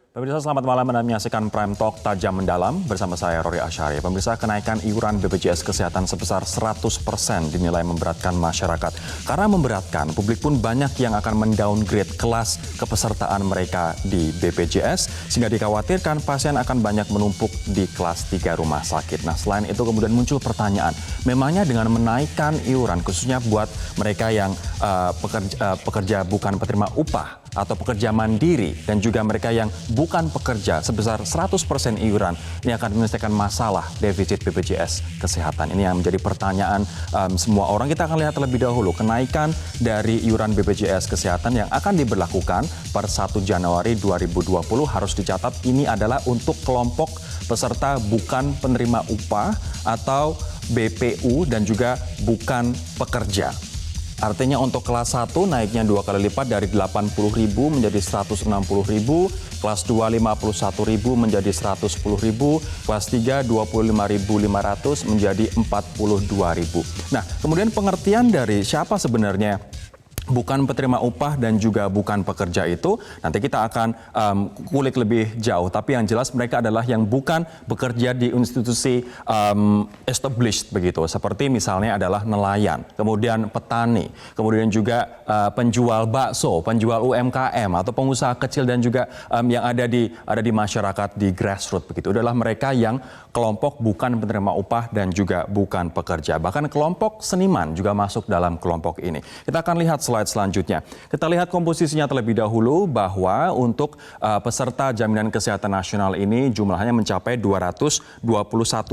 Pemirsa, selamat malam. Anda menyaksikan Prime Talk Tajam Mendalam bersama saya Rory Asyari. Pemirsa, kenaikan iuran BPJS Kesehatan sebesar 100% dinilai memberatkan masyarakat. Karena memberatkan, publik pun banyak yang akan mendowngrade kelas kepesertaan mereka di BPJS, sehingga dikhawatirkan pasien akan banyak menumpuk di kelas 3 rumah sakit. Nah, selain itu kemudian muncul pertanyaan, memangnya dengan menaikkan iuran, khususnya buat mereka yang pekerja bukan penerima upah, atau pekerja mandiri dan juga mereka yang bukan pekerja sebesar 100% iuran, ini akan menyelesaikan masalah defisit BPJS Kesehatan. Ini yang menjadi pertanyaan semua orang. Kita akan lihat terlebih dahulu kenaikan dari iuran BPJS Kesehatan yang akan diberlakukan per 1 Januari 2020. Harus dicatat ini adalah untuk kelompok peserta bukan penerima upah atau BPU dan juga bukan pekerja. Artinya untuk kelas 1 naiknya 2 kali lipat dari 80.000 menjadi 160.000, kelas 2 51.000 menjadi 110.000, kelas 3 25.500 menjadi 42.000. Nah, kemudian pengertian dari siapa sebenarnya bukan penerima upah dan juga bukan pekerja itu nanti kita akan kulik lebih jauh. Tapi yang jelas mereka adalah yang bukan bekerja di institusi established begitu. Seperti misalnya adalah nelayan, kemudian petani, kemudian juga penjual bakso, penjual UMKM atau pengusaha kecil dan juga yang ada di masyarakat di grassroots begitu. Adalah mereka yang kelompok bukan penerima upah dan juga bukan pekerja. Bahkan kelompok seniman juga masuk dalam kelompok ini. Kita akan lihat slide selanjutnya. Kita lihat komposisinya terlebih dahulu bahwa untuk peserta jaminan kesehatan nasional ini jumlahnya mencapai 221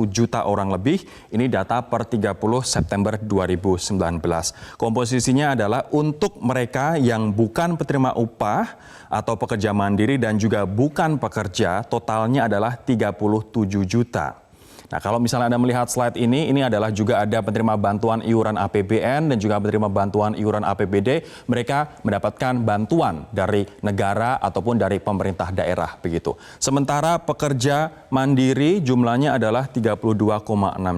juta orang lebih. Ini data per 30 September 2019. Komposisinya adalah untuk mereka yang bukan penerima upah atau pekerja mandiri dan juga bukan pekerja, totalnya adalah 37 juta. Nah, kalau misalnya Anda melihat slide ini adalah juga ada penerima bantuan iuran APBN dan juga penerima bantuan iuran APBD. Mereka mendapatkan bantuan dari negara ataupun dari pemerintah daerah begitu. Sementara pekerja mandiri jumlahnya adalah 32,6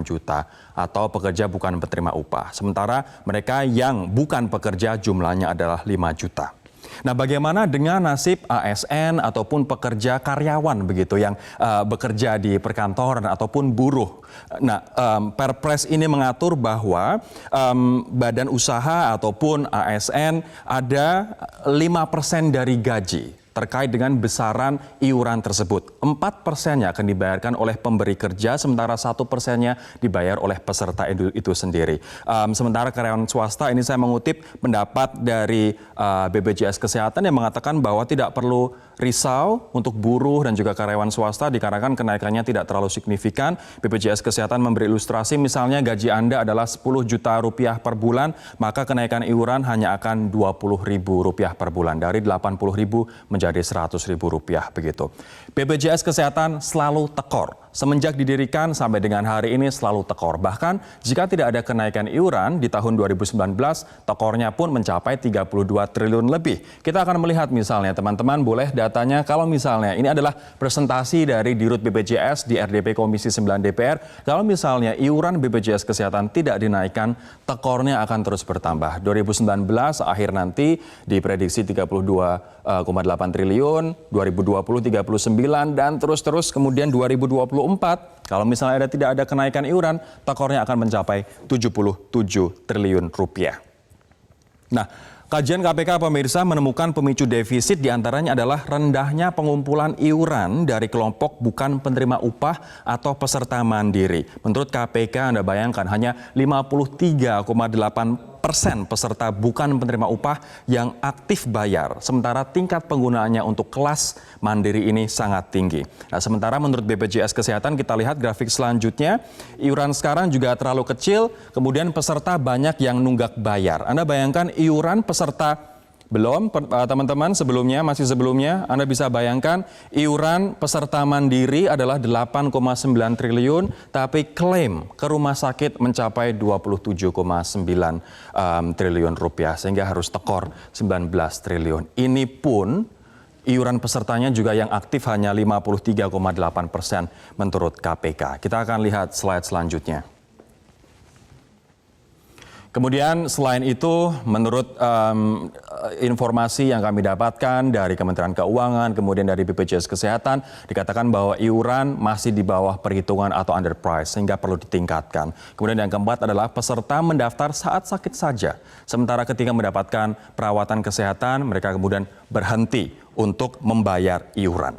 juta atau pekerja bukan penerima upah. Sementara mereka yang bukan pekerja jumlahnya adalah 5 juta. Nah, bagaimana dengan nasib ASN ataupun pekerja karyawan begitu yang bekerja di perkantoran ataupun buruh? Nah, Perpres ini mengatur bahwa badan usaha ataupun ASN ada 5% dari gaji terkait dengan besaran iuran tersebut. 4%-nya akan dibayarkan oleh pemberi kerja, sementara 1%-nya dibayar oleh peserta itu sendiri. Sementara karyawan swasta, ini saya mengutip pendapat dari BPJS Kesehatan yang mengatakan bahwa tidak perlu risau untuk buruh dan juga karyawan swasta dikarenakan kenaikannya tidak terlalu signifikan. BPJS Kesehatan memberi ilustrasi, misalnya gaji Anda adalah 10 juta rupiah per bulan, maka kenaikan iuran hanya akan 20.000 rupiah per bulan, dari 80.000 menjadi 100.000 rupiah begitu. BPJS Kesehatan selalu tekor. Semenjak didirikan sampai dengan hari ini selalu tekor. Bahkan jika tidak ada kenaikan iuran di tahun 2019, tekornya pun mencapai 32 triliun lebih. Kita akan melihat misalnya teman-teman boleh datanya, kalau misalnya ini adalah presentasi dari Dirut BPJS di RDP Komisi 9 DPR. Kalau misalnya iuran BPJS Kesehatan tidak dinaikkan, tekornya akan terus bertambah. 2019 akhir nanti diprediksi 32,8 triliun, 2020 39 dan terus kemudian 2024 kalau misalnya tidak ada kenaikan iuran, tekornya akan mencapai 77 triliun rupiah. Nah, kajian KPK pemirsa menemukan pemicu defisit diantaranya adalah rendahnya pengumpulan iuran dari kelompok bukan penerima upah atau peserta mandiri. Menurut KPK, Anda bayangkan hanya 53,8% peserta bukan penerima upah yang aktif bayar, sementara tingkat penggunaannya untuk kelas mandiri ini sangat tinggi. Nah, sementara menurut BPJS Kesehatan, kita lihat grafik selanjutnya, iuran sekarang juga terlalu kecil, kemudian peserta banyak yang nunggak bayar. Anda bayangkan iuran peserta belum, teman-teman, masih sebelumnya, Anda bisa bayangkan iuran peserta mandiri adalah 8,9 triliun, tapi klaim ke rumah sakit mencapai 27,9 triliun rupiah, sehingga harus tekor 19 triliun. Ini pun iuran pesertanya juga yang aktif hanya 53,8% menurut KPK. Kita akan lihat slide selanjutnya. Kemudian selain itu, menurut informasi yang kami dapatkan dari Kementerian Keuangan, kemudian dari BPJS Kesehatan, dikatakan bahwa iuran masih di bawah perhitungan atau underprice, sehingga perlu ditingkatkan. Kemudian yang keempat adalah peserta mendaftar saat sakit saja. Sementara ketika mendapatkan perawatan kesehatan, mereka kemudian berhenti untuk membayar iuran.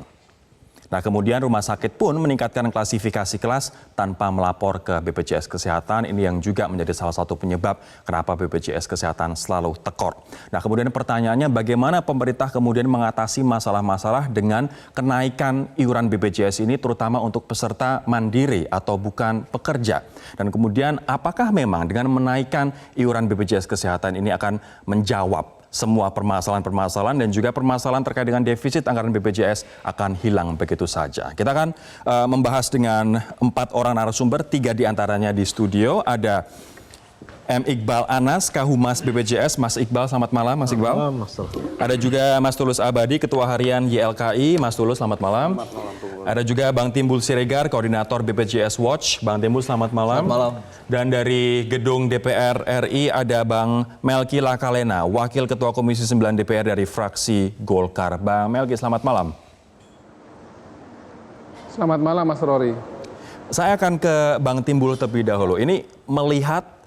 Nah, kemudian rumah sakit pun meningkatkan klasifikasi kelas tanpa melapor ke BPJS Kesehatan. Ini yang juga menjadi salah satu penyebab kenapa BPJS Kesehatan selalu tekor. Nah, kemudian pertanyaannya bagaimana pemerintah kemudian mengatasi masalah-masalah dengan kenaikan iuran BPJS ini terutama untuk peserta mandiri atau bukan pekerja. Dan kemudian apakah memang dengan menaikkan iuran BPJS Kesehatan ini akan menjawab semua permasalahan-permasalahan dan juga permasalahan terkait dengan defisit anggaran BPJS akan hilang begitu saja. Kita akan membahas dengan 4 orang narasumber, 3 diantaranya di studio. Ada M. Iqbal Anas, Kahumas BPJS. Mas Iqbal, selamat malam Mas Iqbal. Ada juga Mas Tulus Abadi, Ketua Harian YLKI. Mas Tulus, selamat malam. Selamat malam. Ada juga Bang Timbul Siregar, Koordinator BPJS Watch. Bang Timbul, selamat malam. Selamat malam. Dan dari Gedung DPR RI ada Bang Melki Lakalena, Wakil Ketua Komisi 9 DPR dari fraksi Golkar. Bang Melki, selamat malam. Selamat malam Mas Rory. Saya akan ke Bang Timbul terlebih dahulu. Ini melihat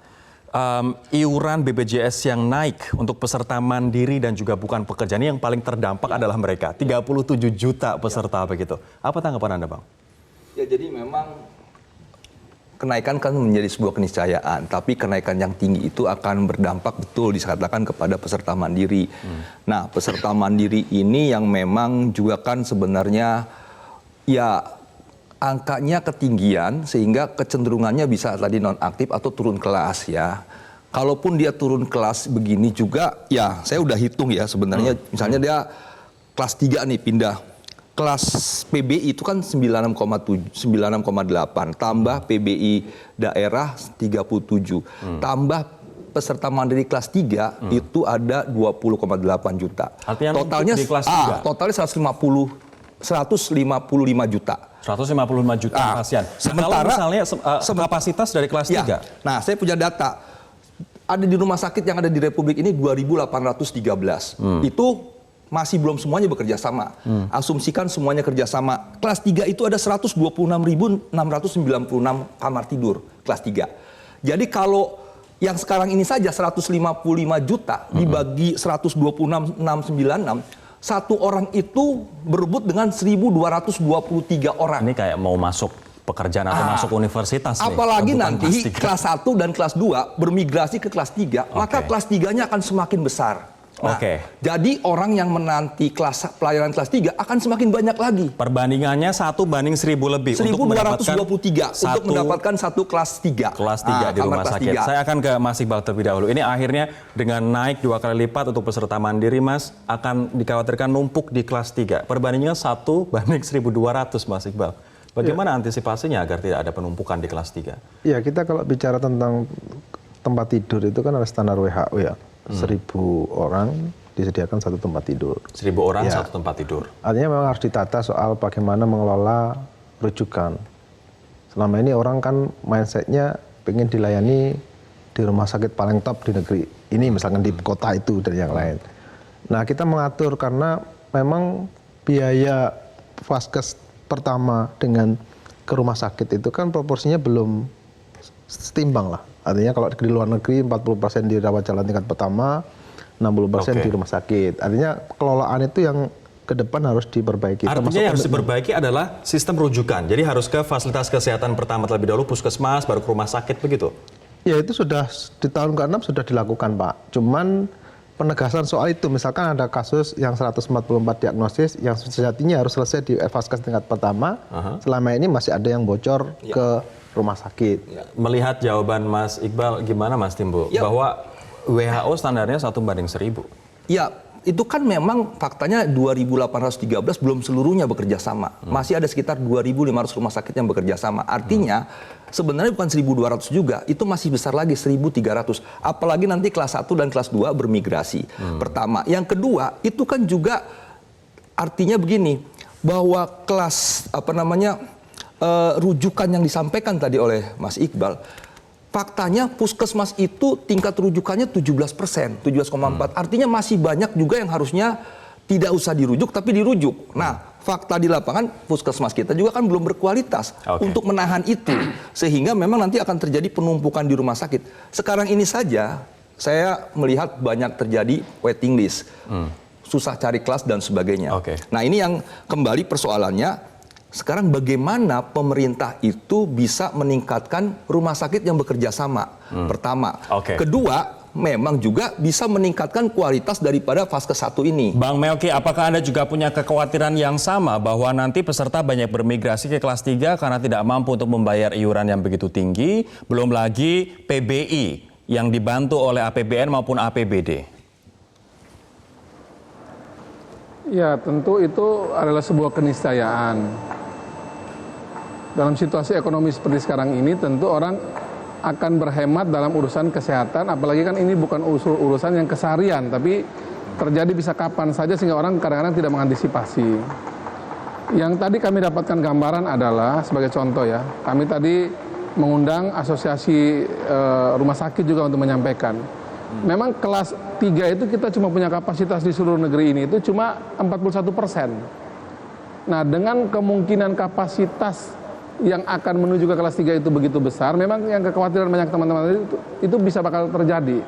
iuran BPJS yang naik untuk peserta mandiri dan juga bukan pekerja, ini yang paling terdampak adalah mereka. 37 juta peserta begitu. Apa tanggapan Anda, Bang? Ya, jadi memang kenaikan kan menjadi sebuah keniscayaan, tapi kenaikan yang tinggi itu akan berdampak betul dikatakan kepada peserta mandiri. Nah, peserta mandiri ini yang memang juga kan sebenarnya ya angkanya ketinggian sehingga kecenderungannya bisa tadi nonaktif atau turun kelas ya. Kalaupun dia turun kelas begini juga ya saya udah hitung ya sebenarnya misalnya dia kelas 3 nih pindah. Kelas PBI itu kan 96,8 tambah PBI daerah 37 tambah peserta mandiri kelas 3 itu ada 20,8 juta. Artinya totalnya di kelas 3? Totalnya 155 juta. 155 juta pasien. Sementara kalau misalnya kapasitas dari kelas 3. Ya, nah, saya punya data. Ada di rumah sakit yang ada di Republik ini 2.813. Itu masih belum semuanya bekerja sama. Asumsikan semuanya kerja sama. Kelas 3 itu ada 126.696 kamar tidur kelas 3. Jadi kalau yang sekarang ini saja 155 juta dibagi 126.696, satu orang itu berebut dengan 1.223 orang. Ini kayak mau masuk pekerjaan atau masuk universitas nih. Apalagi nanti kelas 1 dan kelas 2 bermigrasi ke kelas 3, maka kelas 3-nya akan semakin besar. Nah, jadi orang yang menanti pelayanan kelas 3 akan semakin banyak lagi. Perbandingannya 1 banding 1.000 lebih. 1.223 untuk mendapatkan satu kelas 3. Kelas 3 di rumah sakit. 3. Saya akan ke Mas Iqbal terlebih dahulu. Ini akhirnya dengan naik 2 kali lipat untuk peserta mandiri, Mas, akan dikhawatirkan numpuk di kelas 3. Perbandingannya 1 banding 1.200, Mas Iqbal. Bagaimana antisipasinya agar tidak ada penumpukan di kelas 3? Ya, kita kalau bicara tentang tempat tidur itu kan ada standar WHO ya. 1.000 orang disediakan satu tempat tidur. 1.000 orang satu tempat tidur. Artinya memang harus ditata soal bagaimana mengelola rujukan. Selama ini orang kan mindsetnya pengen dilayani di rumah sakit paling top di negeri ini, misalkan di kota itu dan yang lain. Nah, kita mengatur karena memang biaya vaskes pertama dengan ke rumah sakit itu kan proporsinya belum setimbang lah. Artinya kalau di luar negeri 40% dirawat jalan tingkat pertama, 60% di rumah sakit. Artinya kelolaan itu yang ke depan harus diperbaiki. Artinya yang harus diperbaiki adalah sistem rujukan. Jadi harus ke fasilitas kesehatan pertama terlebih dahulu, puskesmas, baru ke rumah sakit begitu? Ya, itu sudah di tahun ke-6 sudah dilakukan, Pak. Cuman penegasan soal itu, misalkan ada kasus yang 144 diagnosis yang sejatinya harus selesai di vaskes tingkat pertama, selama ini masih ada yang bocor ke rumah sakit. Melihat jawaban Mas Iqbal, gimana Mas Timbul? Bahwa WHO standarnya 1 banding 1.000. Ya, itu kan memang faktanya 2.813 belum seluruhnya bekerja sama. Masih ada sekitar 2.500 rumah sakit yang bekerja sama. Artinya sebenarnya bukan 1.200 juga, itu masih besar lagi 1.300. Apalagi nanti kelas 1 dan kelas 2 bermigrasi. Pertama. Yang kedua, itu kan juga artinya begini, bahwa kelas rujukan yang disampaikan tadi oleh Mas Iqbal, faktanya puskesmas itu tingkat rujukannya 17%, 17,4. Artinya masih banyak juga yang harusnya tidak usah dirujuk tapi dirujuk. Nah, fakta di lapangan puskesmas kita juga kan belum berkualitas untuk menahan itu. Sehingga memang nanti akan terjadi penumpukan di rumah sakit. Sekarang ini saja saya melihat banyak terjadi waiting list. Susah cari kelas dan sebagainya. Nah, ini yang kembali persoalannya sekarang bagaimana pemerintah itu bisa meningkatkan rumah sakit yang bekerja sama. Pertama. Kedua, memang juga bisa meningkatkan kualitas daripada Vaskes 1 ini. Bang Melki, apakah Anda juga punya kekhawatiran yang sama bahwa nanti peserta banyak bermigrasi ke kelas 3 karena tidak mampu untuk membayar iuran yang begitu tinggi, belum lagi PBI yang dibantu oleh APBN maupun APBD? Ya, tentu itu adalah sebuah keniscayaan. Dalam situasi ekonomi seperti sekarang ini, tentu orang akan berhemat dalam urusan kesehatan, apalagi kan ini bukan urusan yang keseharian, tapi terjadi bisa kapan saja sehingga orang kadang-kadang tidak mengantisipasi. Yang tadi kami dapatkan gambaran adalah, sebagai contoh ya, kami tadi mengundang asosiasi rumah sakit juga untuk menyampaikan. Memang kelas 3 itu kita cuma punya kapasitas di seluruh negeri ini itu cuma 41%. Nah, dengan kemungkinan kapasitas yang akan menuju ke kelas 3 itu begitu besar, memang yang kekhawatiran banyak teman-teman itu bisa bakal terjadi.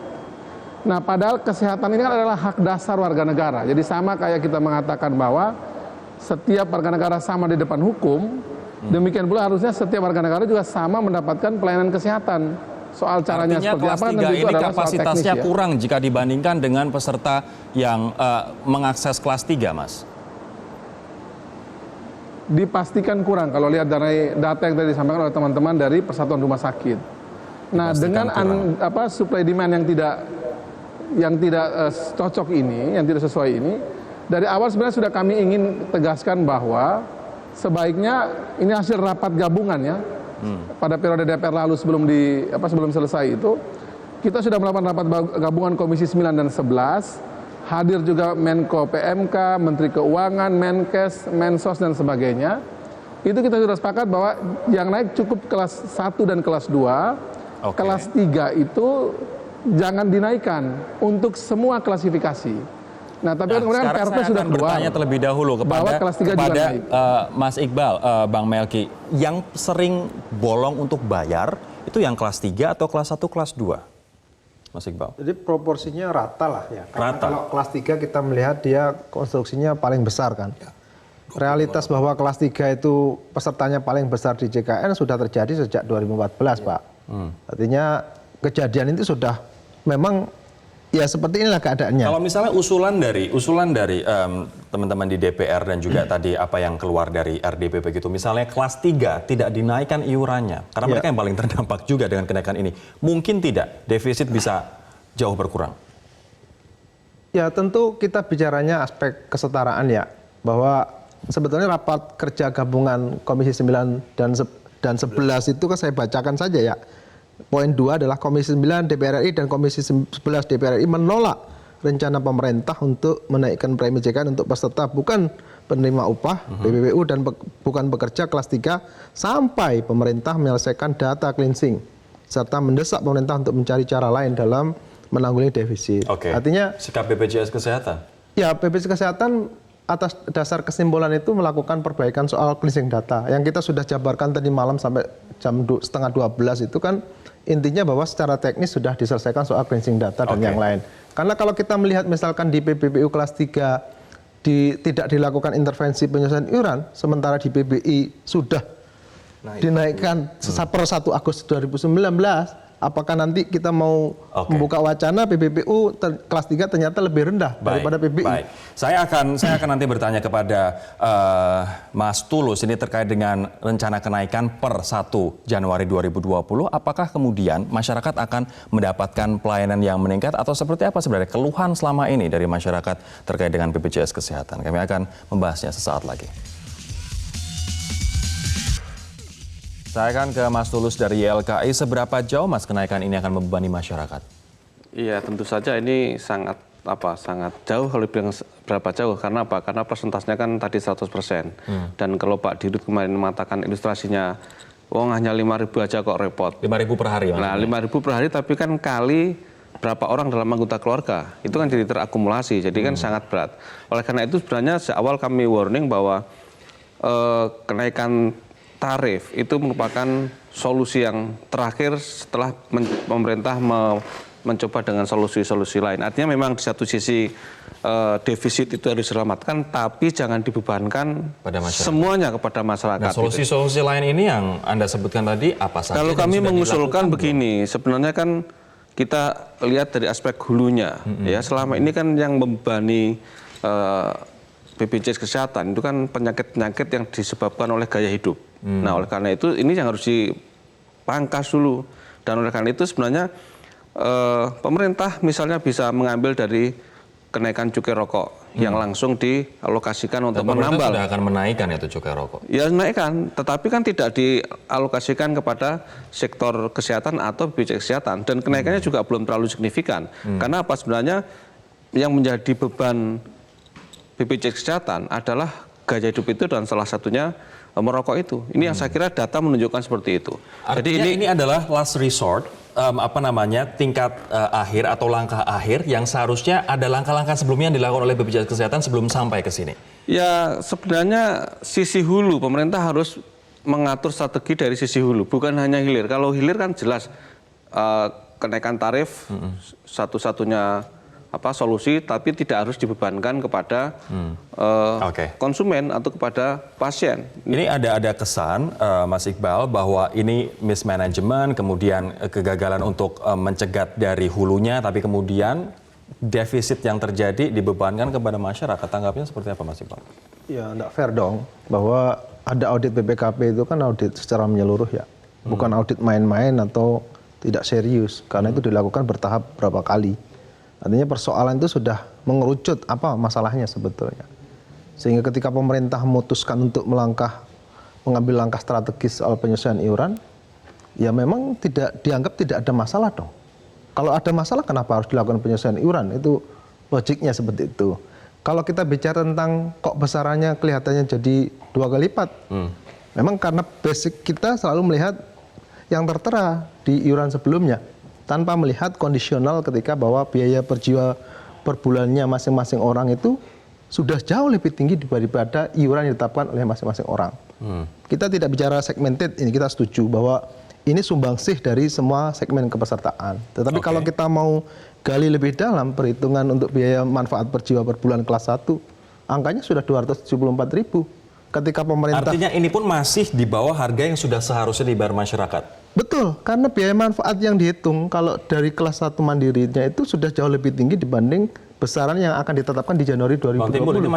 Nah, padahal kesehatan ini kan adalah hak dasar warga negara. Jadi sama kayak kita mengatakan bahwa setiap warga negara sama di depan hukum, demikian pula harusnya setiap warga negara juga sama mendapatkan pelayanan kesehatan. Soal caranya artinya seperti kelas apa, 3 ini kapasitasnya teknis, kurang jika dibandingkan dengan peserta yang mengakses kelas 3, Mas? Dipastikan kurang kalau lihat dari data yang tadi disampaikan oleh teman-teman dari Persatuan Rumah Sakit. Nah, dengan supply demand yang tidak cocok ini, yang tidak sesuai ini, dari awal sebenarnya sudah kami ingin tegaskan bahwa sebaiknya ini hasil rapat gabungan ya. Pada periode DPR lalu sebelum selesai itu, kita sudah melakukan rapat gabungan Komisi 9 dan 11. Hadir juga Menko PMK, Menteri Keuangan, Menkes, Mensos, dan sebagainya. Itu kita sudah sepakat bahwa yang naik cukup kelas 1 dan kelas 2. Kelas 3 itu jangan dinaikkan untuk semua klasifikasi. Nah, tapi kemudian PRP sudah keluar. Bertanya terlebih dahulu kepada Mas Iqbal, Bang Melki. Yang sering bolong untuk bayar itu yang kelas 3 atau kelas 1, kelas 2? Mas Iqbal. Jadi proporsinya rata lah ya. Karena Rata. kalau kelas 3 kita melihat dia konstruksinya paling besar kan. Realitas bahwa kelas 3 itu pesertanya paling besar di JKN sudah terjadi sejak 2014, Pak. Artinya kejadian itu sudah memang ya seperti inilah keadaannya. Kalau misalnya usulan dari teman-teman di DPR dan juga tadi apa yang keluar dari RDP begitu, misalnya kelas 3 tidak dinaikkan iurannya, karena mereka yang paling terdampak juga dengan kenaikan ini, mungkin tidak defisit bisa jauh berkurang? Ya tentu kita bicaranya aspek kesetaraan ya, bahwa sebetulnya rapat kerja gabungan Komisi 9 dan 11 itu kan saya bacakan saja ya. Poin 2 adalah Komisi 9 DPR RI dan Komisi 11 DPR RI menolak rencana pemerintah untuk menaikkan premi JKN untuk peserta bukan penerima upah PPBU dan bukan pekerja kelas 3 sampai pemerintah menyelesaikan data cleansing serta mendesak pemerintah untuk mencari cara lain dalam menanggulangi defisit. Artinya sikap BPJS Kesehatan? Ya, BPJS Kesehatan atas dasar kesimpulan itu melakukan perbaikan soal cleansing data yang kita sudah jabarkan tadi malam sampai jam 11:30 itu kan intinya bahwa secara teknis sudah diselesaikan soal cleansing data dan yang lain. Karena kalau kita melihat misalkan di PPBU kelas 3 tidak dilakukan intervensi penyelesaian iuran, sementara di PBI sudah dinaikkan per 1 Agustus 2019, apakah nanti kita mau membuka wacana PBBU kelas 3 ternyata lebih rendah daripada PBI? Baik. Saya akan nanti bertanya kepada Mas Tulus ini terkait dengan rencana kenaikan per 1 Januari 2020. Apakah kemudian masyarakat akan mendapatkan pelayanan yang meningkat atau seperti apa sebenarnya keluhan selama ini dari masyarakat terkait dengan BPJS Kesehatan? Kami akan membahasnya sesaat lagi. Saya akan ke Mas Tulus dari YLKI. Seberapa jauh Mas kenaikan ini akan membebani masyarakat? Iya, tentu saja ini sangat jauh. Kalau bilang berapa jauh, karena apa? Karena persentasenya kan tadi 100%. Dan kalau Pak Dirut kemarin mengatakan ilustrasinya Wong hanya 5.000 aja kok repot. 5.000 per hari. Nah, 5.000 per hari tapi kan kali berapa orang dalam anggota keluarga, itu kan jadi terakumulasi, jadi kan sangat berat. Oleh karena itu sebenarnya sejak kami warning bahwa kenaikan tarif itu merupakan solusi yang terakhir setelah pemerintah mencoba dengan solusi-solusi lain. Artinya memang di satu sisi defisit itu harus diselamatkan, tapi jangan dibebankan pada semuanya kepada masyarakat. Nah, solusi-solusi lain ini yang Anda sebutkan tadi apa saja? Kalau kami mengusulkan begini, sebenarnya kan kita lihat dari aspek hulunya, ya selama ini kan yang membebani BPJS Kesehatan itu kan penyakit-penyakit yang disebabkan oleh gaya hidup. Nah, oleh karena itu ini yang harus dipangkas dulu. Dan oleh karena itu sebenarnya pemerintah misalnya bisa mengambil dari kenaikan cukai rokok yang langsung dialokasikan untuk menambal. Sudah akan menaikkan itu cukai rokok. Ya naikkan, tetapi kan tidak dialokasikan kepada sektor kesehatan atau BPJS Kesehatan. Dan kenaikannya juga belum terlalu signifikan. Karena apa sebenarnya yang menjadi beban BPJS Kesehatan adalah gaya hidup itu dan salah satunya merokok itu. Ini yang saya kira data menunjukkan seperti itu. Artinya jadi ini adalah last resort, tingkat akhir atau langkah akhir yang seharusnya ada langkah-langkah sebelumnya yang dilakukan oleh BPJS Kesehatan sebelum sampai ke sini. Ya sebenarnya sisi hulu pemerintah harus mengatur strategi dari sisi hulu, bukan hanya hilir. Kalau hilir kan jelas kenaikan tarif satu-satunya solusi, tapi tidak harus dibebankan kepada konsumen atau kepada pasien. Ini ada kesan, Mas Iqbal, bahwa ini mismanagement, kemudian kegagalan untuk mencegat dari hulunya, tapi kemudian defisit yang terjadi dibebankan kepada masyarakat. Tanggapnya seperti apa, Mas Iqbal? Ya, enggak fair dong, bahwa ada audit BPKP itu kan audit secara menyeluruh ya. Bukan audit main-main atau tidak serius, karena itu dilakukan bertahap berapa kali. Artinya persoalan itu sudah mengerucut apa masalahnya sebetulnya. Sehingga ketika pemerintah memutuskan untuk mengambil langkah strategis soal penyesuaian iuran, ya memang dianggap tidak ada masalah dong. Kalau ada masalah kenapa harus dilakukan penyesuaian iuran? Itu logiknya seperti itu. Kalau kita bicara tentang kok besarannya kelihatannya jadi 2 kali lipat, memang karena basic kita selalu melihat yang tertera di iuran sebelumnya, tanpa melihat kondisional ketika bahwa biaya per jiwa per bulannya masing-masing orang itu sudah jauh lebih tinggi daripada iuran yang ditetapkan oleh masing-masing orang. Kita tidak bicara segmented, ini kita setuju bahwa ini sumbangsih dari semua segmen kepesertaan. Tetapi kalau kita mau gali lebih dalam perhitungan untuk biaya manfaat per jiwa per bulan kelas 1, angkanya sudah 274.000. Ketika pemerintah... Artinya ini pun masih di bawah harga yang sudah seharusnya dibayar masyarakat. Betul, karena biaya manfaat yang dihitung kalau dari kelas 1 mandirinya itu sudah jauh lebih tinggi dibanding besaran yang akan ditetapkan di Januari 2020. Bang Timbul, ini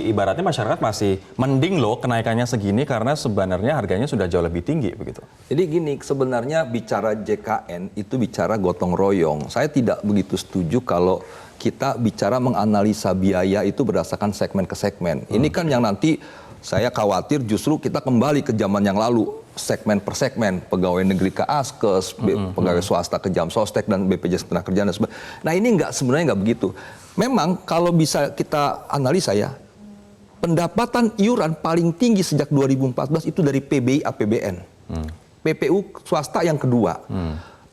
ibaratnya masyarakat masih mending loh kenaikannya segini karena sebenarnya harganya sudah jauh lebih tinggi begitu. Jadi gini, sebenarnya bicara JKN itu bicara gotong royong. Saya tidak begitu setuju kalau kita bicara menganalisa biaya itu berdasarkan segmen ke segmen. Ini kan yang nanti saya khawatir justru kita kembali ke zaman yang lalu, segmen per segmen, pegawai negeri ke Askes, pegawai swasta ke Jamsostek dan BPJS Ketenagakerjaan dan sebagainya. Nah ini sebenarnya nggak begitu. Memang kalau bisa kita analisa ya, pendapatan iuran paling tinggi sejak 2014 itu dari PBI APBN, PPU swasta yang kedua.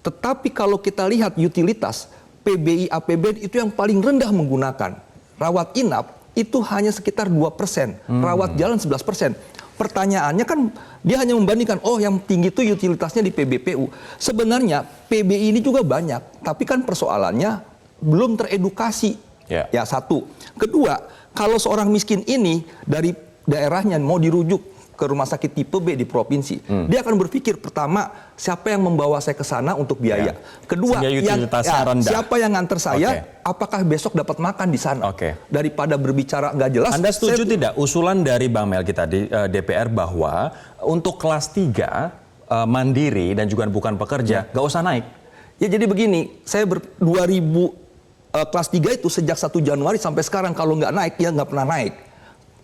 Tetapi kalau kita lihat utilitas, PBI APBN itu yang paling rendah menggunakan. Rawat inap itu hanya sekitar 2%, rawat jalan 11%. Pertanyaannya kan dia hanya membandingkan, oh yang tinggi itu utilitasnya di PBPU. Sebenarnya PBI ini juga banyak, tapi kan persoalannya belum teredukasi. Ya satu. Kedua, kalau seorang miskin ini dari daerahnya mau dirujuk ke rumah sakit tipe B di provinsi, dia akan berpikir pertama siapa yang membawa saya ke sana untuk biaya. Kedua, siapa yang nganter saya, apakah besok dapat makan di sana. Daripada berbicara nggak jelas. Anda setuju tidak usulan dari Bang Melki tadi DPR bahwa untuk kelas 3 mandiri dan juga bukan pekerja nggak usah naik? Ya jadi begini, saya 2000 kelas 3 itu sejak 1 Januari sampai sekarang kalau nggak naik ya nggak pernah naik.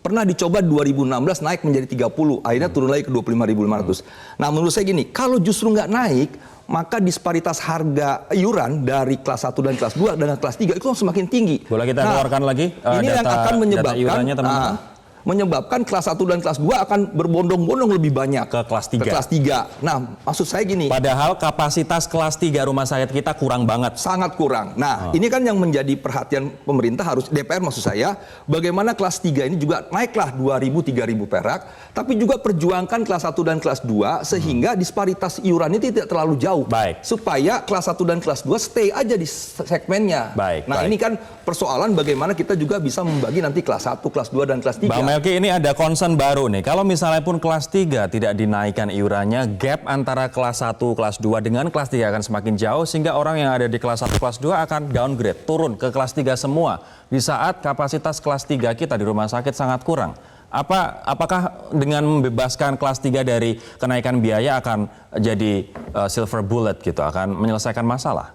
Pernah dicoba 2016 naik menjadi 30, akhirnya turun lagi ke 25.500. Nah menurut saya gini, kalau justru nggak naik, maka disparitas harga iuran dari kelas 1 dan kelas 2 dengan kelas 3 itu semakin tinggi. Boleh kita keluarkan lagi ini yang akan menyebabkan iurannya, teman-teman? menyebabkan kelas 1 dan kelas 2 akan berbondong-bondong lebih banyak Ke kelas 3. Ke kelas 3. Nah, maksud saya gini, Padahal kapasitas kelas 3 rumah sakit kita kurang banget. sangat kurang. Nah, ini kan yang menjadi perhatian pemerintah, harus DPR maksud saya, bagaimana kelas 3 ini juga naiklah 2.000-3.000 perak, tapi juga perjuangkan kelas 1 dan kelas 2 sehingga disparitas iuran ini tidak terlalu jauh. Baik. Supaya kelas 1 dan kelas 2 stay aja di segmennya. Baik, Nah, baik. ini kan persoalan bagaimana kita juga bisa membagi nanti kelas 1, kelas 2 dan kelas 3. Bang Melki, ini ada concern baru nih. Kalau misalnya pun kelas 3 tidak dinaikkan iurannya, gap antara kelas 1, kelas 2 dengan kelas 3 akan semakin jauh sehingga orang yang ada di kelas 1, kelas 2 akan downgrade, turun ke kelas 3 semua. Di saat kapasitas kelas 3 kita di rumah sakit sangat kurang. Apakah dengan membebaskan kelas 3 dari kenaikan biaya akan jadi silver bullet gitu, akan menyelesaikan masalah?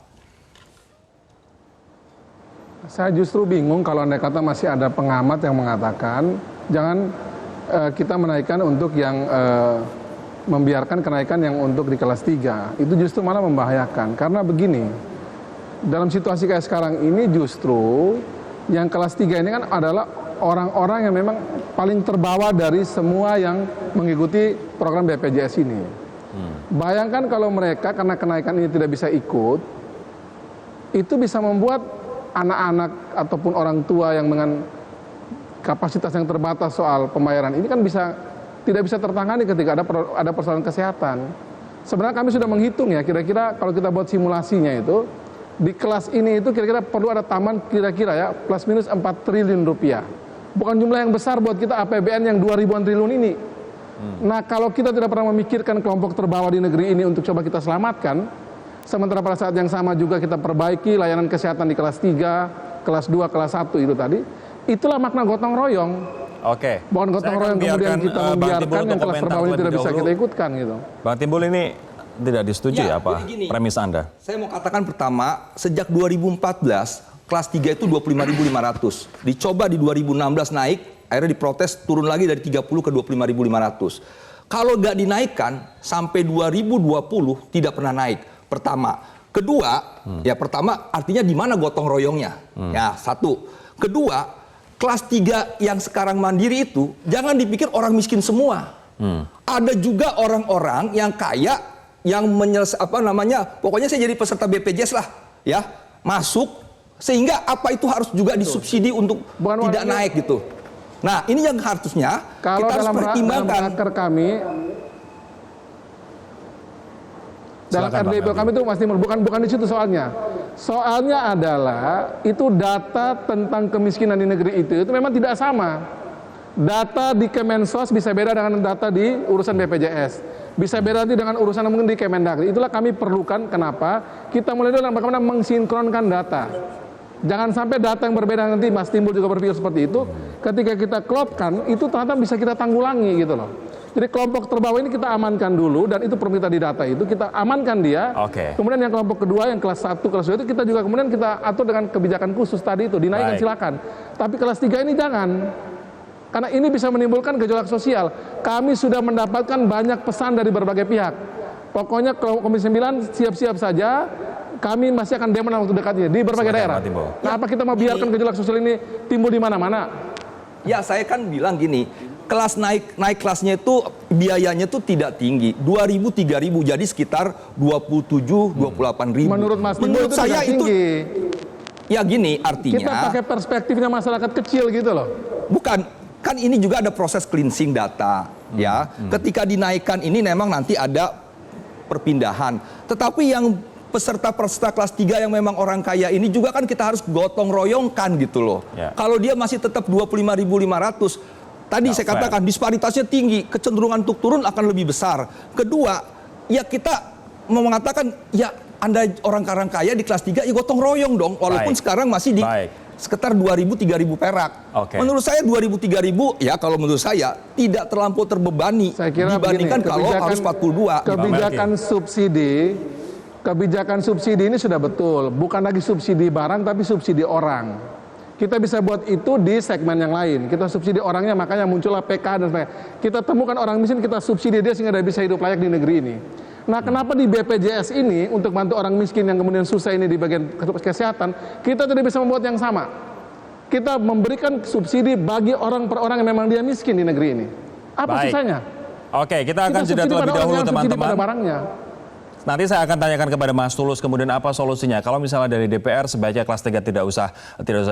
Saya justru bingung kalau andai kata masih ada pengamat yang mengatakan jangan kita menaikkan untuk yang membiarkan kenaikan yang untuk di kelas 3. Itu justru malah membahayakan. Karena begini, dalam situasi kayak sekarang ini justru yang kelas 3 ini kan adalah orang-orang yang memang paling terbawa dari semua yang mengikuti program BPJS ini. Bayangkan kalau mereka karena kenaikan ini tidak bisa ikut, itu bisa membuat anak-anak ataupun orang tua yang dengan kapasitas yang terbatas soal pembayaran ini kan tidak bisa tertangani ketika ada persoalan kesehatan. Sebenarnya kami sudah menghitung ya, kira-kira kalau kita buat simulasinya itu di kelas ini itu kira-kira perlu ada taman kira-kira ya plus minus 4 triliun rupiah. Bukan jumlah yang besar buat kita APBN yang 2.000-an triliun ini. Nah, kalau kita tidak pernah memikirkan kelompok terbawa di negeri ini untuk coba kita selamatkan, sementara pada saat yang sama juga kita perbaiki layanan kesehatan di kelas 3, kelas 2, kelas 1 itu tadi. Itulah makna gotong royong. Oke. Bukan gotong royong kemudian kita membiarkan yang kelas terbawah ini tidak bisa kita ikutkan gitu. Bang Timbul, ini tidak disetujui Ya, apa jadi gini. premis Anda? Saya mau katakan pertama, sejak 2014 kelas 3 itu 25.500. Dicoba di 2016 naik, akhirnya diprotes turun lagi dari 30 ke 25.500. Kalau nggak dinaikkan sampai 2020 tidak pernah naik. Pertama, kedua, ya pertama artinya di mana gotong royongnya? Ya, satu. Kedua, kelas 3 yang sekarang mandiri itu jangan dipikir orang miskin semua. Ada juga orang-orang yang kaya yang pokoknya saya jadi peserta BPJS lah, ya, masuk sehingga apa itu harus juga disubsidi untuk tidak naik gitu. Nah, ini yang harusnya kalau kita harus pertimbangkan. Dalam raker kami, dalam RDP kami itu masih bukan di situ soalnya. Soalnya adalah itu data tentang kemiskinan di negeri itu memang tidak sama. Data di Kemensos bisa beda dengan data di urusan BPJS. Bisa beda nanti dengan urusan mungkin di Kemendagri. Itulah kami perlukan kenapa kita mulai dulu bagaimana mensinkronkan data. Jangan sampai data yang berbeda nanti Mas Timbul juga berpikir seperti itu. Ketika kita klopkan itu ternyata bisa kita tanggulangi gitu loh. Jadi kelompok terbawah ini kita amankan dulu dan itu perlu kita di data itu kita amankan dia. Oke. Kemudian yang kelompok kedua yang kelas 1, kelas 2 itu kita juga kemudian kita atur dengan kebijakan khusus tadi itu dinaikkan Baik. silakan. Tapi kelas 3 ini jangan. Karena ini bisa menimbulkan gejolak sosial. Kami sudah mendapatkan banyak pesan dari berbagai pihak. Pokoknya Komisi 9 siap-siap saja. Kami masih akan demo dalam waktu dekat ini di berbagai Silakan, daerah. Pak Timbul. Nah, apa kita mau biarkan gejolak sosial ini timbul di mana-mana? Ya, saya kan bilang gini, kelas naik kelasnya itu biayanya itu tidak tinggi, 2.000 3.000 jadi sekitar 27 28.000. Menurut Mas Timbul itu saya tidak itu tinggi. ya gini artinya. Kita pakai perspektifnya masyarakat kecil gitu loh. Bukan, kan ini juga ada proses cleansing data, ya. Ketika dinaikkan ini memang nanti ada perpindahan. Tetapi yang peserta kelas 3 yang memang orang kaya ini juga kan kita harus gotong royongkan gitu loh. Ya. Kalau dia masih tetap 25.500, tadi saya katakan disparitasnya tinggi, kecenderungan untuk turun akan lebih besar. Kedua, ya kita mau mengatakan ya Anda orang kaya di kelas 3 ya gotong royong dong, walaupun Baik. sekarang masih di sekitar 2.000-3.000 perak. Oke. Menurut saya 2.000-3.000 ya kalau menurut saya tidak terlampau terbebani Saya kira dibandingkan begini, kalau harus 42. Kebijakan subsidi ini sudah betul, bukan lagi subsidi barang tapi subsidi orang. Kita bisa buat itu di segmen yang lain. Kita subsidi orangnya, makanya muncullah PK dan sebagainya. Kita temukan orang miskin, kita subsidi dia sehingga dia bisa hidup layak di negeri ini. Nah, kenapa di BPJS ini untuk bantu orang miskin yang kemudian susah ini di bagian kesehatan, kita tidak bisa membuat yang sama? kita memberikan subsidi bagi orang per orang yang memang dia miskin di negeri ini. Apa Baik. susahnya? Oke, kita akan jeda subsidi terlebih pada orang, dahulu jangan subsidi teman-teman. pada barangnya. Nanti saya akan tanyakan kepada Mas Tulus kemudian apa solusinya. Kalau misalnya dari DPR sebaiknya kelas 3 tidak usah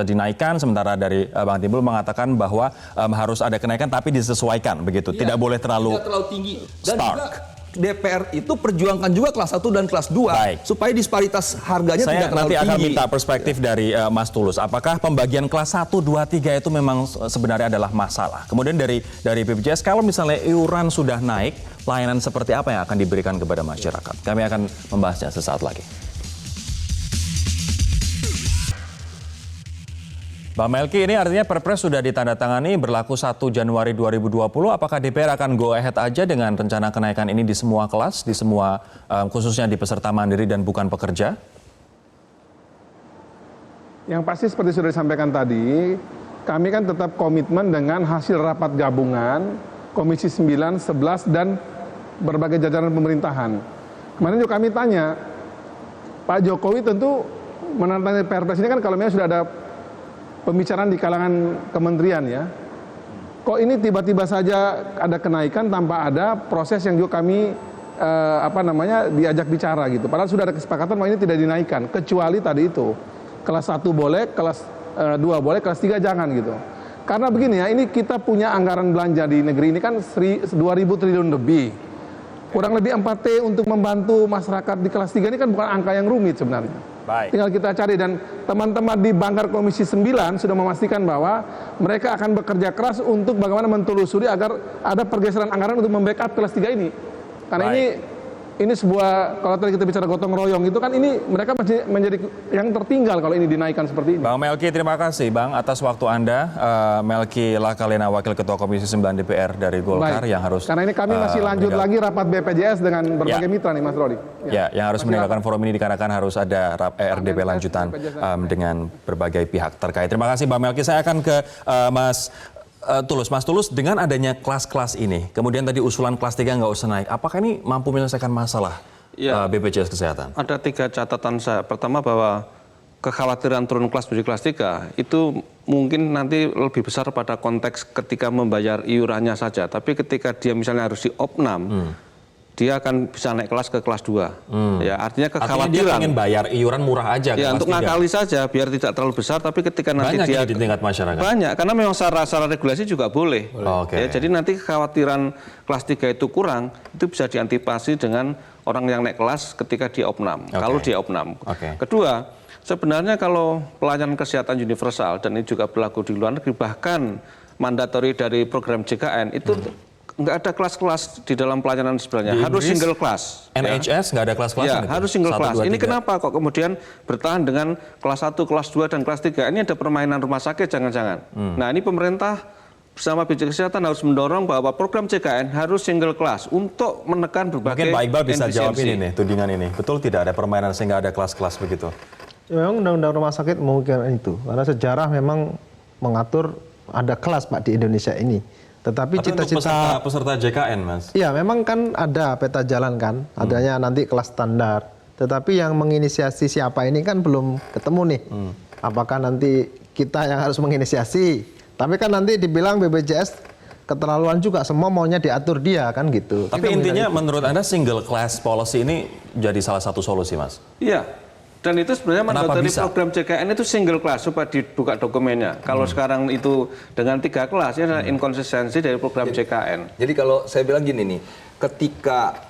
dinaikkan, sementara dari Bang Timbul mengatakan bahwa harus ada kenaikan tapi disesuaikan begitu. Tidak boleh terlalu tinggi. Dan stark. juga DPR itu perjuangkan juga kelas 1 dan kelas 2 Baik. supaya disparitas harganya Saya tidak terlalu nanti tinggi. akan minta perspektif dari Mas Tulus. Apakah pembagian kelas 1, 2, 3 itu memang sebenarnya adalah masalah? Kemudian dari BPJS, kalau misalnya iuran sudah naik, layanan seperti apa yang akan diberikan kepada masyarakat? Kami akan membahasnya sesaat lagi. Bang Melki, ini artinya Perpres sudah ditandatangani berlaku 1 Januari 2020. Apakah DPR akan go ahead aja dengan rencana kenaikan ini di semua kelas, di semua khususnya di peserta mandiri dan bukan pekerja? Yang pasti seperti sudah disampaikan tadi, kami kan tetap komitmen dengan hasil rapat gabungan Komisi 9, 11, dan berbagai jajaran pemerintahan. Kemarin juga kami tanya, Pak Jokowi tentu menandatangani Perpres ini kan kalau memang sudah ada pembicaraan di kalangan kementerian ya. Kok ini tiba-tiba saja ada kenaikan tanpa ada proses yang juga kami diajak bicara gitu. Padahal sudah ada kesepakatan bahwa ini tidak dinaikkan, kecuali tadi itu. Kelas 1 boleh, kelas 2 boleh, kelas 3 jangan gitu. Karena begini ya, ini kita punya anggaran belanja di negeri ini kan 2.000 triliun lebih. Kurang lebih 4T untuk membantu masyarakat di kelas 3 ini kan bukan angka yang rumit sebenarnya. Baik. Tinggal kita cari, dan teman-teman di Banggar Komisi 9 sudah memastikan bahwa mereka akan bekerja keras untuk bagaimana mentelusuri agar ada pergeseran anggaran untuk membackup kelas 3 ini. Karena ini sebuah, kalau tadi kita bicara gotong royong itu kan ini mereka masih menjadi yang tertinggal kalau ini dinaikkan seperti ini. Bang Melki, terima kasih Bang atas waktu Anda. Melki Lakalena, Wakil Ketua Komisi 9 DPR dari Golkar yang harus... Karena ini kami masih lanjut lagi rapat BPJS dengan berbagai mitra nih Mas Rodi. Ya, yang harus meninggalkan forum ini dikarenakan harus ada RDP lanjutan dengan berbagai pihak terkait. Terima kasih Bang Melki. Saya akan ke Mas Tulus. Mas Tulus, dengan adanya kelas-kelas ini, kemudian tadi usulan kelas 3 nggak usah naik, apakah ini mampu menyelesaikan masalah BPJS Kesehatan? Ada 3 catatan saya. Pertama bahwa kekhawatiran turun kelas menjadi kelas 3 itu mungkin nanti lebih besar pada konteks ketika membayar iurannya saja. Tapi ketika dia misalnya harus di opnam, dia akan bisa naik kelas ke kelas 2. Ya, artinya kekhawatiran. Artinya dia ingin bayar iuran murah aja ke ya, kelas untuk 3. ngakali saja biar tidak terlalu besar, tapi ketika nanti Banyak dia di tingkat masyarakat. banyak, karena memang secara regulasi juga boleh. Oke. Ya, jadi nanti kekhawatiran kelas 3 itu kurang, itu bisa diantisipasi dengan orang yang naik kelas ketika di opnam. Kalau di opnam. Kedua, sebenarnya kalau pelayanan kesehatan universal, dan ini juga berlaku di luar negeri, bahkan mandatori dari program JKN itu nggak ada kelas-kelas di dalam pelayanan sebenarnya, harus single class. NHS nggak ada kelas-kelas? Ya, harus single 1, class. 2, 3. Ini kenapa kok kemudian bertahan dengan kelas 1, kelas 2, dan kelas 3? Ini ada permainan rumah sakit jangan-jangan. Nah, ini pemerintah bersama BPJS Kesehatan harus mendorong bahwa program JKN harus single class untuk menekan berbagai Mungkin Pak Iqbal bisa jawab efisiensi. ini nih, tudingan ini. Betul tidak ada permainan sehingga ada kelas-kelas begitu? Ya, memang undang-undang rumah sakit memungkinkan itu. Karena sejarah memang mengatur ada kelas Pak di Indonesia ini. Tetapi cita-cita peserta JKN, Mas. Iya, memang kan ada peta jalan kan, adanya nanti kelas standar. Tetapi yang menginisiasi siapa ini kan belum ketemu nih. Apakah nanti kita yang harus menginisiasi? Tapi kan nanti dibilang BPJS keterlaluan juga, semua maunya diatur dia kan gitu. Tapi intinya menurut Anda single class policy ini jadi salah satu solusi, Mas? Iya. Dan itu sebenarnya mandatori bisa? program JKN itu single class supaya dibuka dokumennya. Kalau sekarang itu dengan 3 kelas, ini adalah inkonsistensi dari program JKN. Jadi kalau saya bilang gini nih, ketika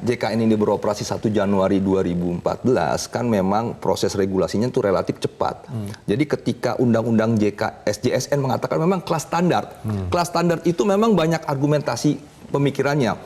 JKN ini beroperasi 1 Januari 2014, kan memang proses regulasinya itu relatif cepat. Jadi ketika Undang-Undang SJSN mengatakan memang kelas standar. Kelas standar itu memang banyak argumentasi pemikirannya.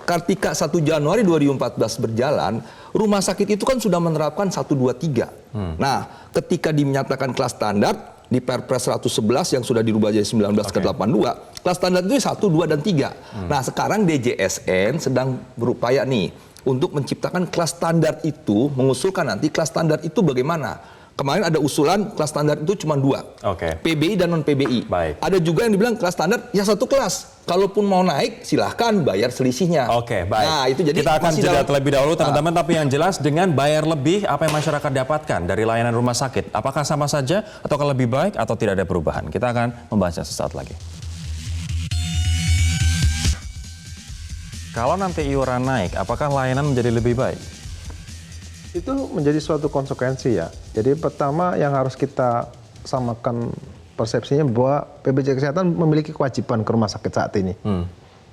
Ketika 1 Januari 2014 berjalan, rumah sakit itu kan sudah menerapkan 1, 2, 3. Nah, ketika dinyatakan kelas standar, di Perpres 111 yang sudah dirubah jadi 19 ke 82, kelas standar itu 1, 2, dan 3. Nah, sekarang DJSN sedang berupaya nih untuk menciptakan kelas standar itu, mengusulkan nanti kelas standar itu bagaimana. Kemarin ada usulan kelas standar itu cuma 2. Oke. PBI dan non-PBI. Baik. Ada juga yang dibilang kelas standar ya 1 kelas. Kalaupun mau naik silahkan bayar selisihnya. Oke, baik. Nah, itu jadi kita akan masih jeda dalam- terlebih dahulu teman-teman, tapi yang jelas dengan bayar lebih apa yang masyarakat dapatkan dari layanan rumah sakit? Apakah sama saja ataukah lebih baik atau tidak ada perubahan? Kita akan membahasnya sesaat lagi. Kalau nanti iuran naik, apakah layanan menjadi lebih baik? Itu menjadi suatu konsekuensi ya. Jadi pertama yang harus kita samakan persepsinya bahwa BPJS Kesehatan memiliki kewajiban ke rumah sakit saat ini.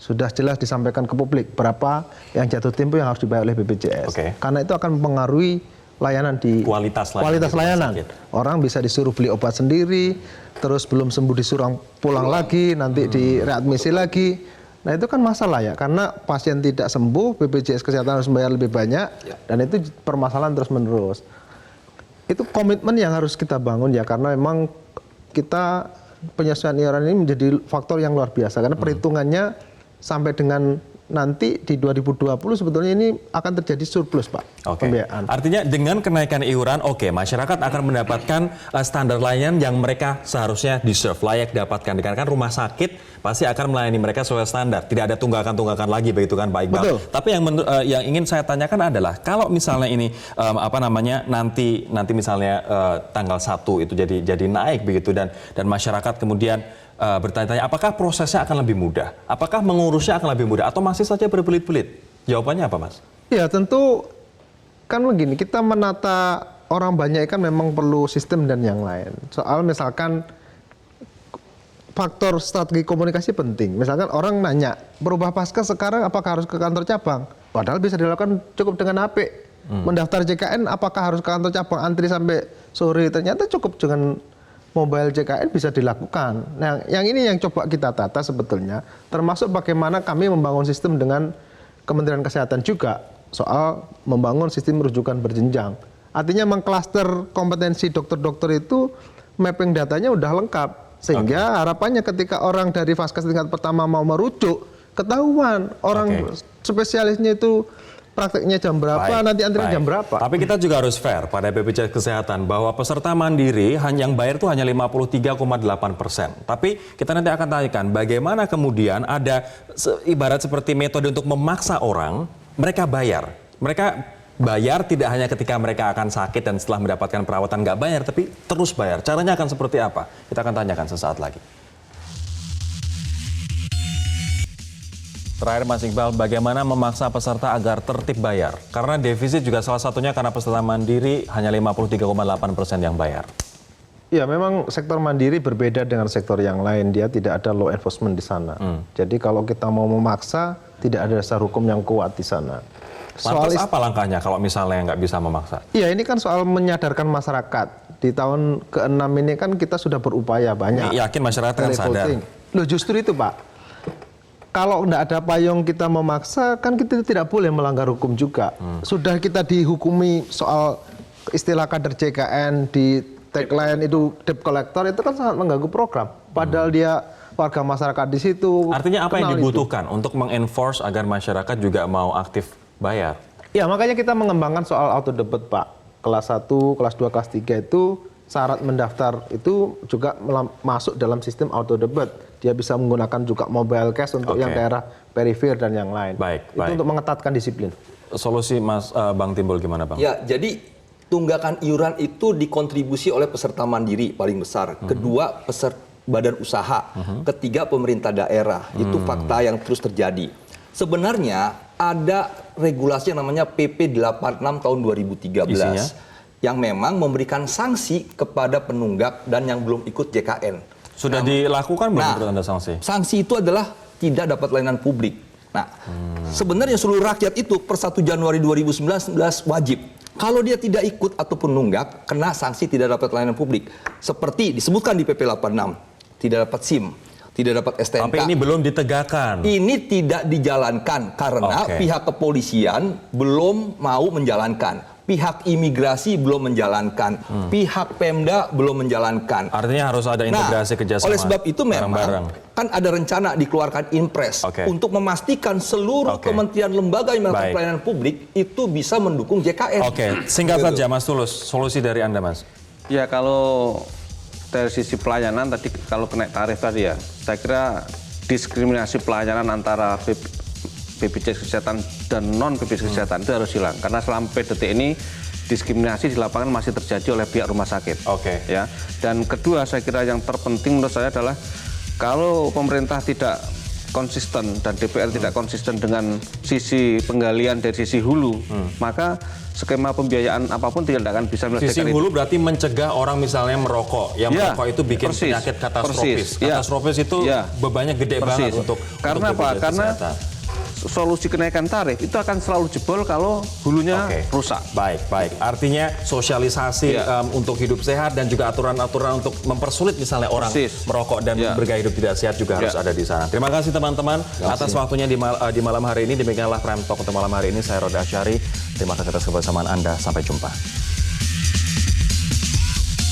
Sudah jelas disampaikan ke publik berapa yang jatuh tempo yang harus dibayar oleh BPJS. Oke. Karena itu akan mempengaruhi layanan di Kualitas layanan kualitas di rumah layanan. sakit. Orang bisa disuruh beli obat sendiri, terus belum sembuh disuruh pulang lagi, nanti direadmisi lagi. Nah itu kan masalah ya, karena pasien tidak sembuh, BPJS Kesehatan harus membayar lebih banyak, dan itu permasalahan terus menerus. Itu komitmen yang harus kita bangun ya, karena memang kita penyesuaian iuran ini menjadi faktor yang luar biasa, karena perhitungannya sampai dengan nanti di 2020 sebetulnya ini akan terjadi surplus Pak, Oke. pembiayaan. Artinya dengan kenaikan iuran, oke, masyarakat akan mendapatkan standar layanan yang mereka seharusnya deserve, layak dapatkan. Dikarenakan rumah sakit pasti akan melayani mereka sesuai standar. Tidak ada tunggakan-tunggakan lagi, begitu kan Pak Iqbal? Betul. Tapi yang ingin saya tanyakan adalah kalau misalnya ini nanti misalnya tanggal 1 itu jadi naik begitu dan masyarakat kemudian bertanya-tanya apakah prosesnya akan lebih mudah? Apakah mengurusnya akan lebih mudah atau masih saja berbelit-belit? Jawabannya apa, Mas? Ya tentu kan begini, kita menata orang banyak kan memang perlu sistem dan yang lain. Soal misalkan faktor strategi komunikasi penting. Misalkan orang nanya, berubah pasca sekarang apakah harus ke kantor cabang? Padahal bisa dilakukan cukup dengan HP. Mendaftar JKN apakah harus ke kantor cabang antri sampai sore? Ternyata cukup dengan mobile JKN bisa dilakukan. Nah, yang ini yang coba kita tata sebetulnya, termasuk bagaimana kami membangun sistem dengan Kementerian Kesehatan juga soal membangun sistem rujukan berjenjang. Artinya mengklaster kompetensi dokter-dokter itu mapping datanya udah lengkap. Sehingga harapannya ketika orang dari vaskes tingkat pertama mau merujuk, ketahuan orang spesialisnya itu prakteknya jam berapa, nanti antrian jam berapa. Tapi kita juga harus fair pada BPJS Kesehatan bahwa peserta mandiri yang bayar itu hanya 53,8%. Tapi kita nanti akan tanyakan bagaimana kemudian ada ibarat seperti metode untuk memaksa orang, mereka bayar. Mereka bayar tidak hanya ketika mereka akan sakit dan setelah mendapatkan perawatan nggak bayar, tapi terus bayar. Caranya akan seperti apa? Kita akan tanyakan sesaat lagi. Terakhir Mas Iqbal, bagaimana memaksa peserta agar tertib bayar? Karena defisit juga salah satunya karena peserta mandiri hanya 53,8% yang bayar. Ya memang sektor mandiri berbeda dengan sektor yang lain, dia tidak ada law enforcement di sana. Jadi kalau kita mau memaksa, tidak ada dasar hukum yang kuat di sana. Lantas apa langkahnya kalau misalnya nggak bisa memaksa? Iya ini kan soal menyadarkan masyarakat. Di tahun ke-6 ini kan kita sudah berupaya banyak. Yakin masyarakat kan sadar? Loh justru itu Pak. Kalau tidak ada payung kita memaksa, kan kita tidak boleh melanggar hukum juga. Sudah kita dihukumi soal istilah kader JKN di tagline itu debt collector, itu kan sangat mengganggu program. Padahal dia warga masyarakat di situ. Artinya apa yang kenal dibutuhkan untuk mengenforce agar masyarakat juga mau aktif bayar? Ya makanya kita mengembangkan soal auto debit Pak. Kelas 1, kelas 2, kelas 3 itu syarat mendaftar itu juga masuk dalam sistem auto debit. Dia bisa menggunakan juga mobile cash untuk yang daerah perifer dan yang lain. Itu untuk mengetatkan disiplin. Solusi Mas Bang Timbul gimana Bang? Ya, jadi tunggakan iuran itu dikontribusi oleh peserta mandiri paling besar. Kedua, peserta badan usaha. Ketiga, pemerintah daerah. Itu fakta yang terus terjadi. Sebenarnya ada regulasi yang namanya PP 86 tahun 2013. Isinya? Yang memang memberikan sanksi kepada penunggak dan yang belum ikut JKN. Sudah dilakukan belum menurut Anda sanksi? Sanksi itu adalah tidak dapat layanan publik. Nah, sebenarnya seluruh rakyat itu per 1 Januari 2019 wajib. Kalau dia tidak ikut ataupun nunggak, kena sanksi tidak dapat layanan publik. Seperti disebutkan di PP 86, tidak dapat SIM, tidak dapat STNK. Tapi ini belum ditegakkan. Ini tidak dijalankan karena pihak kepolisian belum mau menjalankan. Pihak imigrasi belum menjalankan, pihak Pemda belum menjalankan. Artinya harus ada integrasi kerjasama. Oleh sebab itu memang bareng-bareng. kan ada rencana dikeluarkan Inpres untuk memastikan seluruh kementerian lembaga yang melakukan pelayanan publik itu bisa mendukung JKN. Singkat saja Mas Tulus, solusi dari Anda Mas. Ya kalau dari sisi pelayanan tadi kalau naik tarif tadi ya, saya kira diskriminasi pelayanan antara BPJS Kesehatan dan non BPJS Kesehatan itu harus hilang karena sampai detik ini diskriminasi di lapangan masih terjadi oleh pihak rumah sakit. Oke. Ya. Dan kedua saya kira yang terpenting menurut saya adalah kalau pemerintah tidak konsisten dan DPR tidak konsisten dengan sisi penggalian dari sisi hulu, maka skema pembiayaan apapun tidak akan bisa menyelesaikan Sisi itu. hulu berarti mencegah orang misalnya merokok. Yang Ya, merokok itu bikin persis, penyakit katastrofis. persis, ya. Katastrofis itu Ya. bebannya gede banget untuk karena untuk apa? BPJS Karena Kesehatan. solusi kenaikan tarif itu akan selalu jebol kalau hulunya Oke. rusak. Baik. Artinya sosialisasi Iya. untuk hidup sehat dan juga aturan-aturan untuk mempersulit misalnya orang Persis. merokok dan Iya. bergaya hidup tidak sehat juga harus Iya. ada di sana. Terima kasih teman-teman atas waktunya di malam hari ini. Demikianlah Prime Talk untuk malam hari ini. Saya Rodi Asyari. Terima kasih atas kebersamaan Anda. Sampai jumpa.